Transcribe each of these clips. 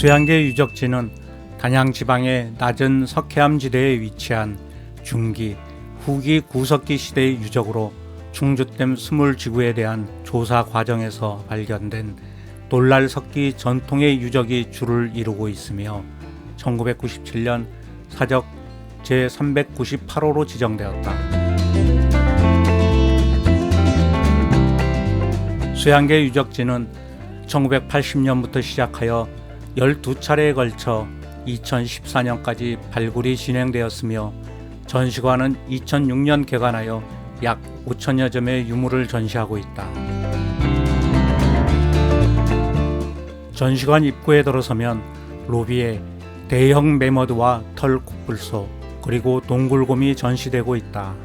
수양계 유적지는 단양 지방의 낮은 석회암 지대에 위치한 중기, 후기 구석기 시대의 유적으로 충주댐 스물지구에 대한 조사 과정에서 발견된 돌날석기 전통의 유적이 주를 이루고 있으며 1997년 사적 제398호로 지정되었다. 수양계 유적지는 1980년부터 시작하여 12차례에 걸쳐 2014년까지 발굴이 진행되었으며 전시관은 2006년 개관하여 약 5천여 점의 유물을 전시하고 있다. 전시관 입구에 들어서면 로비에 대형 매머드와 털 코뿔소 그리고 동굴곰이 전시되고 있다.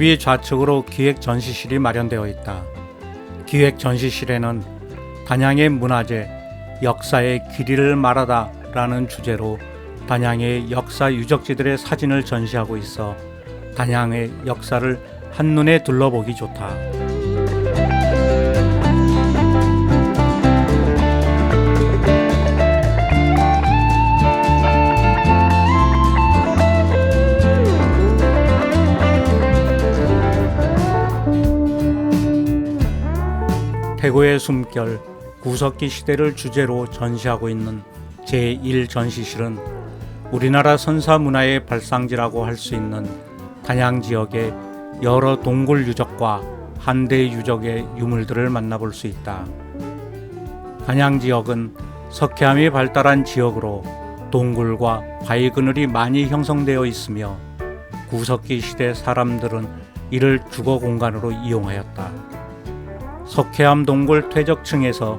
로비 좌측으로 기획전시실이 마련되어 있다. 기획전시실에는 단양의 문화재, 역사의 길이를 말하다 라는 주제로 단양의 역사 유적지들의 사진을 전시하고 있어 단양의 역사를 한눈에 둘러보기 좋다. 태고의 숨결, 구석기 시대를 주제로 전시하고 있는 제1전시실은 우리나라 선사 문화의 발상지라고 할 수 있는 단양 지역의 여러 동굴 유적과 한대 유적의 유물들을 만나볼 수 있다. 단양 지역은 석회암이 발달한 지역으로 동굴과 바위 그늘이 많이 형성되어 있으며 구석기 시대 사람들은 이를 주거 공간으로 이용하였다. 석회암 동굴 퇴적층에서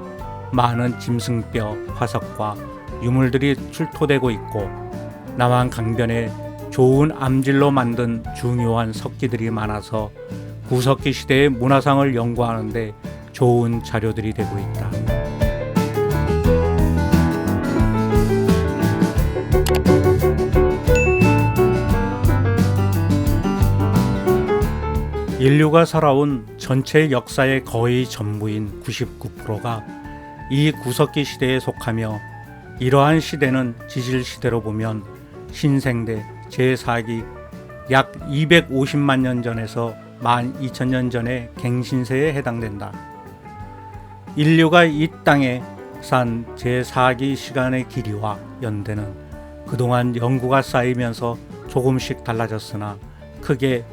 많은 짐승뼈, 화석과 유물들이 출토되고 있고 남한 강변에 좋은 암질로 만든 중요한 석기들이 많아서 구석기 시대의 문화상을 연구하는 데 좋은 자료들이 되고 있다. 인류가 살아온 전체 역사의 거의 전부인 99%가 이 구석기 시대에 속하며 이러한 시대는 지질시대로 보면 신생대 제4기 약 250만 년 전에서 12,000년 전의 갱신세에 해당된다. 인류가 이 땅에 산 제4기 시간의 길이와 연대는 그동안 연구가 쌓이면서 조금씩 달라졌으나 크게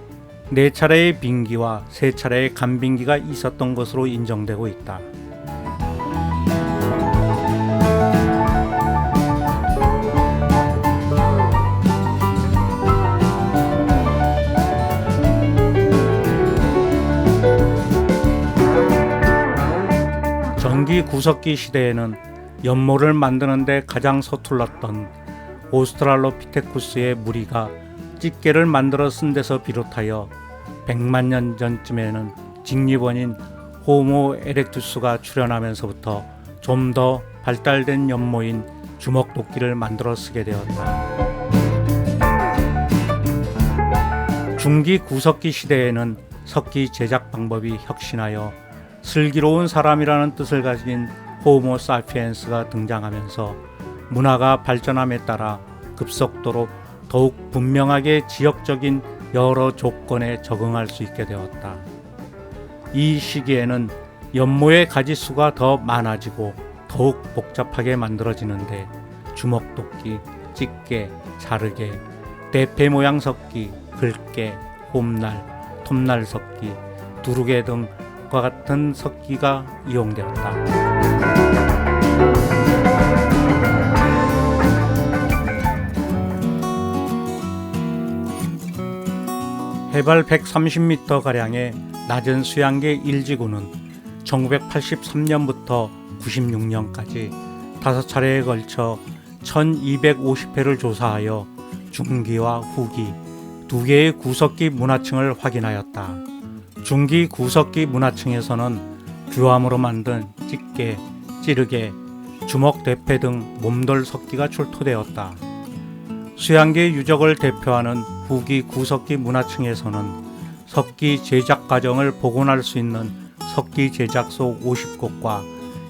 4차례의 빙기와 3차례의 간빙기가 있었던 것으로 인정되고 있다. 전기 구석기 시대에는 연못을 만드는 데 가장 서툴렀던 오스트랄로피테쿠스의 무리가 집게를 만들어 쓴 데서 비롯하여 100만 년 전쯤에는 직립원인 호모 에렉투스가 출현하면서부터 좀 더 발달된 연모인 주먹도끼를 만들어 쓰게 되었다. 중기 구석기 시대에는 석기 제작 방법이 혁신하여 슬기로운 사람이라는 뜻을 가진 호모 사피엔스가 등장하면서 문화가 발전함에 따라 급속도로 더욱 분명하게 지역적인 여러 조건에 적응할 수 있게 되었다. 이 시기에는 연모의 가지수가 더 많아지고 더욱 복잡하게 만들어지는데 주먹도끼, 집게, 자르개, 대패 모양 석기, 글개, 홈날, 톱날 석기, 두루개 등과 같은 석기가 이용되었다. 해발 130m가량의 낮은 수양계 1지구는 1983년부터 96년까지 5차례에 걸쳐 1250회를 조사하여 중기와 후기 2개의 구석기 문화층을 확인하였다. 중기 구석기 문화층에서는 규암으로 만든 찌개, 찌르개, 주먹 대패 등 몸돌 석기가 출토되었다. 수양계 유적을 대표하는 후기 구석기 문화층에서는 석기 제작 과정을 복원할 수 있는 석기 제작소 50곳과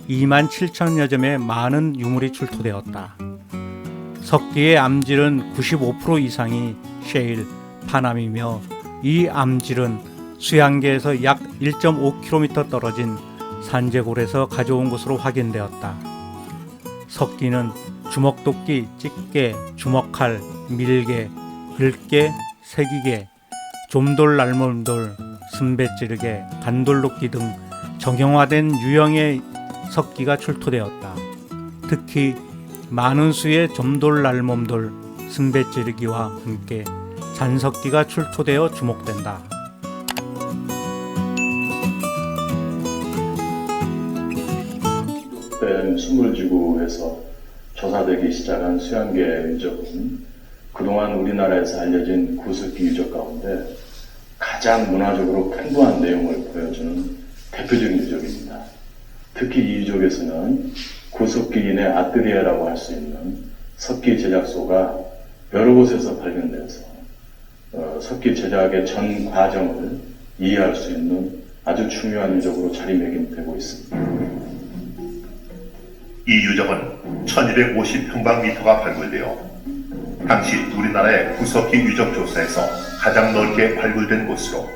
2만 7천여 점의 많은 유물이 출토되었다. 석기의 암질은 95% 이상이 셰일, 파남이며 이 암질은 수양계에서 약 1.5km 떨어진 산제골에서 가져온 것으로 확인되었다. 석기는 주먹도끼, 찌개, 주먹칼, 밀개, 글개, 세기개, 좀돌 날몸돌, 순배찌르개, 간돌도끼 등 정형화된 유형의 석기가 출토되었다. 특히 많은 수의 좀돌 날몸돌, 순배찌르기와 함께 잔석기가 출토되어 주목된다. 수물지구에서 조사되기 시작한 수양계 유적은 그동안 우리나라에서 알려진 구석기 유적 가운데 가장 문화적으로 풍부한 내용을 보여주는 대표적인 유적입니다. 특히 이 유적에서는 구석기인의 아뜨리에라고 할 수 있는 석기 제작소가 여러 곳에서 발견되어서 석기 제작의 전 과정을 이해할 수 있는 아주 중요한 유적으로 자리매김되고 있습니다. 이 유적은 1250평방미터가 발굴되어 당시 우리나라의 구석기 유적 조사에서 가장 넓게 발굴된 곳으로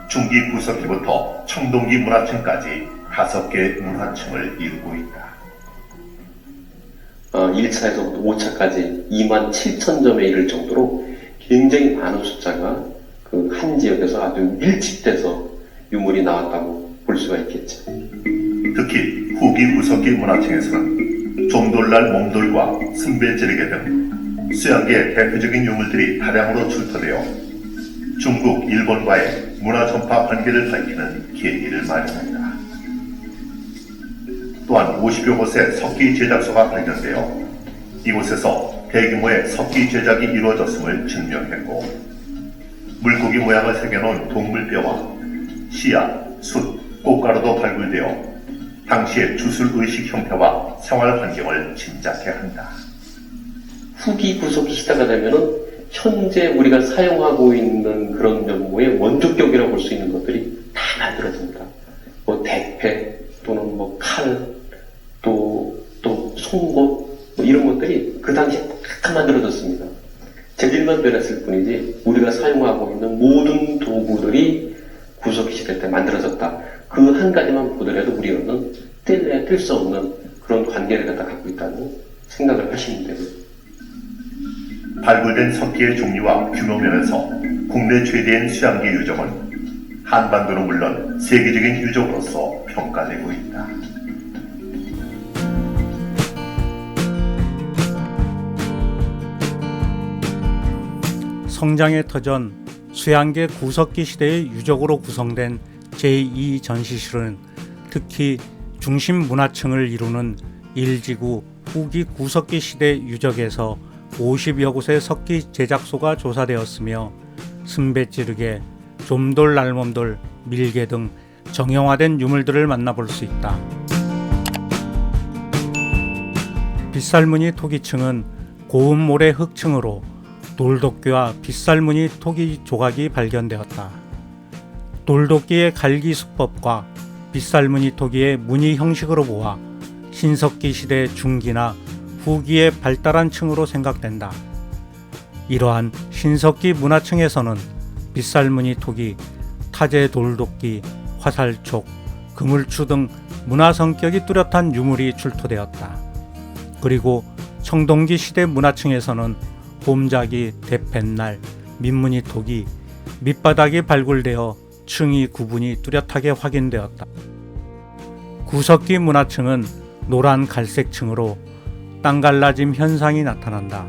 중기 구석기부터 청동기 문화층까지 5개 문화층을 이루고 있다. 1차에서부터 5차까지 2만 7천 점에 이를 정도로 굉장히 많은 숫자가 그 한 지역에서 아주 밀집돼서 유물이 나왔다고 볼 수가 있겠죠. 특히 후기 구석기 문화층에서는 좀돌날 몸돌과 승배찌르개 등 수양계의 대표적인 유물들이 다량으로 출토되어 중국, 일본과의 문화 전파 관계를 밝히는 계기를 마련한다. 또한 50여 곳의 석기 제작소가 발견되어 이곳에서 대규모의 석기 제작이 이루어졌음을 증명했고 물고기 모양을 새겨놓은 동물뼈와 씨앗, 숯, 꽃가루도 발굴되어 당시의 주술의식 형태와 생활 환경을 짐작케 한다. 후기 구석기 시대가 되면은 현재 우리가 사용하고 있는 그런 경우에 원조격이라고 볼 수 있는 것들이 다 만들어집니다. 뭐 대패 또는 뭐 칼, 또 송곳 뭐 이런 것들이 그 당시에 다 만들어졌습니다. 재질만 변했을 뿐이지 우리가 사용하고 있는 모든 도구들이 구석기 시대 때 만들어졌다. 그 한 가지만 보더라도 우리는 뗄 수 없는 그런 관계를 갖고 있다는 생각을 하시면 되고요. 발굴된 석기의 종류와 규모 면에서 국내 최대인 수양계 유적은 한반도는 물론 세계적인 유적으로서 평가되고 있다. 성장의 터전 수양계 구석기 시대의 유적으로 구성된 제2 전시실은 특히 중심 문화층을 이루는 1지구 후기 구석기 시대 유적에서 50여 곳의 석기 제작소가 조사되었으며 순배찌르개, 좀돌 날몸돌, 밀개 등 정형화된 유물들을 만나볼 수 있다. 빗살무늬 토기층은 고운 모래 흙층으로 돌도끼와 빗살무늬 토기 조각이 발견되었다. 돌도끼의 갈기 수법과 빗살무늬 토기의 무늬 형식으로 보아 신석기 시대 중기나 후기에 발달한 층으로 생각된다. 이러한 신석기 문화층에서는 빗살무늬 토기, 타제 돌도끼, 화살촉, 그물추 등 문화 성격이 뚜렷한 유물이 출토되었다. 그리고 청동기 시대 문화층에서는 홈자기, 대뱃날, 민무늬 토기, 밑바닥이 발굴되어 층이 구분이 뚜렷하게 확인되었다. 구석기 문화층은 노란 갈색층으로 땅갈라짐 현상이 나타난다.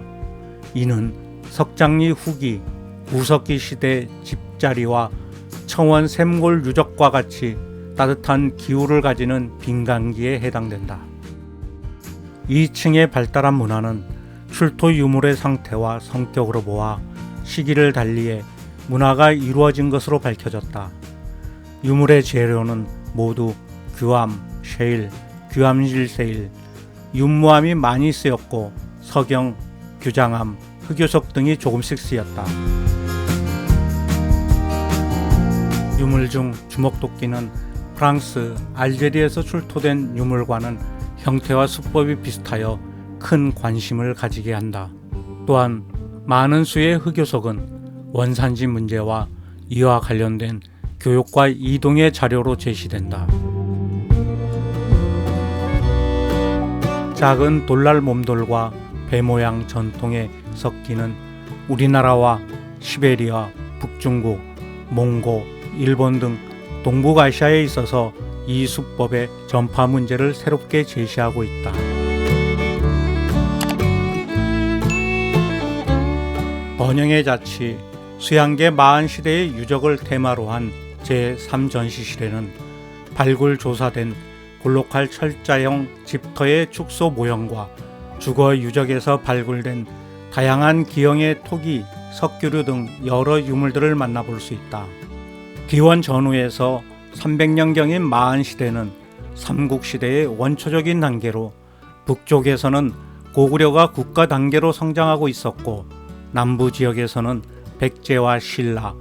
이는 석장리 후기, 구석기 시대 집자리와 청원 샘골 유적과 같이 따뜻한 기후를 가지는 빈강기에 해당된다. 이 층의 발달한 문화는 출토 유물의 상태와 성격으로 보아 시기를 달리해 문화가 이루어진 것으로 밝혀졌다. 유물의 재료는 모두 규암, 셰일, 규암실세일, 윤무암이 많이 쓰였고 석영, 규장암, 흑요석 등이 조금씩 쓰였다. 유물 중 주먹도끼는 프랑스, 알제리에서 출토된 유물과는 형태와 수법이 비슷하여 큰 관심을 가지게 한다. 또한 많은 수의 흑요석은 원산지 문제와 이와 관련된 교육과 이동의 자료로 제시된다. 작은 돌날 몸돌과 배 모양 전통의 석기는 우리나라와 시베리아, 북중국, 몽고, 일본 등 동북아시아에 있어서 이 수법의 전파 문제를 새롭게 제시하고 있다. 번영의 자치, 수양계 마한시대의 유적을 테마로 한 제3전시실에는 발굴 조사된 골로칼 철자형 집터의 축소 모형과 주거 유적에서 발굴된 다양한 기형의 토기, 석규류 등 여러 유물들을 만나볼 수 있다. 기원 전후에서 300년경인 마한시대는 삼국시대의 원초적인 단계로 북쪽에서는 고구려가 국가 단계로 성장하고 있었고 남부 지역에서는 백제와 신라,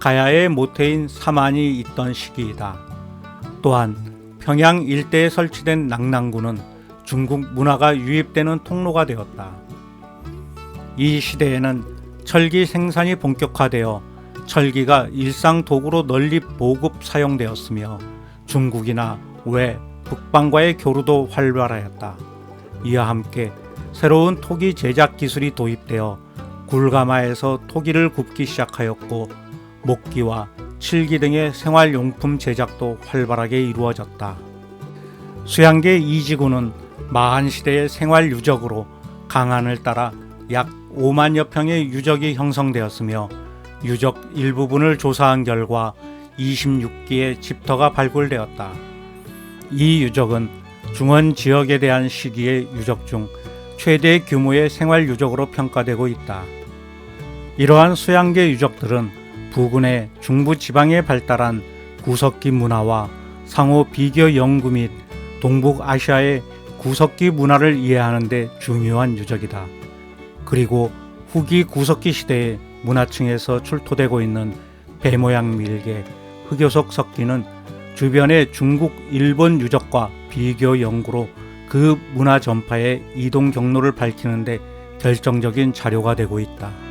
가야의 모태인 사만이 있던 시기이다. 또한 평양 일대에 설치된 낙랑구는 중국 문화가 유입되는 통로가 되었다. 이 시대에는 철기 생산이 본격화되어 철기가 일상 도구로 널리 보급 사용되었으며 중국이나 외, 북방과의 교류도 활발하였다. 이와 함께 새로운 토기 제작 기술이 도입되어 굴가마에서 토기를 굽기 시작하였고 목기와 칠기 등의 생활용품 제작도 활발하게 이루어졌다. 수양계 이지구는 마한시대의 생활유적으로 강안을 따라 약 5만여 평의 유적이 형성되었으며 유적 일부분을 조사한 결과 26기의 집터가 발굴되었다. 이 유적은 중원 지역에 대한 시기의 유적 중 최대 규모의 생활유적으로 평가되고 있다. 이러한 수양계 유적들은 부근의 중부지방에 발달한 구석기 문화와 상호 비교 연구 및 동북아시아의 구석기 문화를 이해하는 데 중요한 유적이다. 그리고 후기 구석기 시대에 문화층에서 출토되고 있는 배모양 밀개, 흑요석 석기는 주변의 중국, 일본 유적과 비교 연구로 그 문화 전파의 이동 경로를 밝히는 데 결정적인 자료가 되고 있다.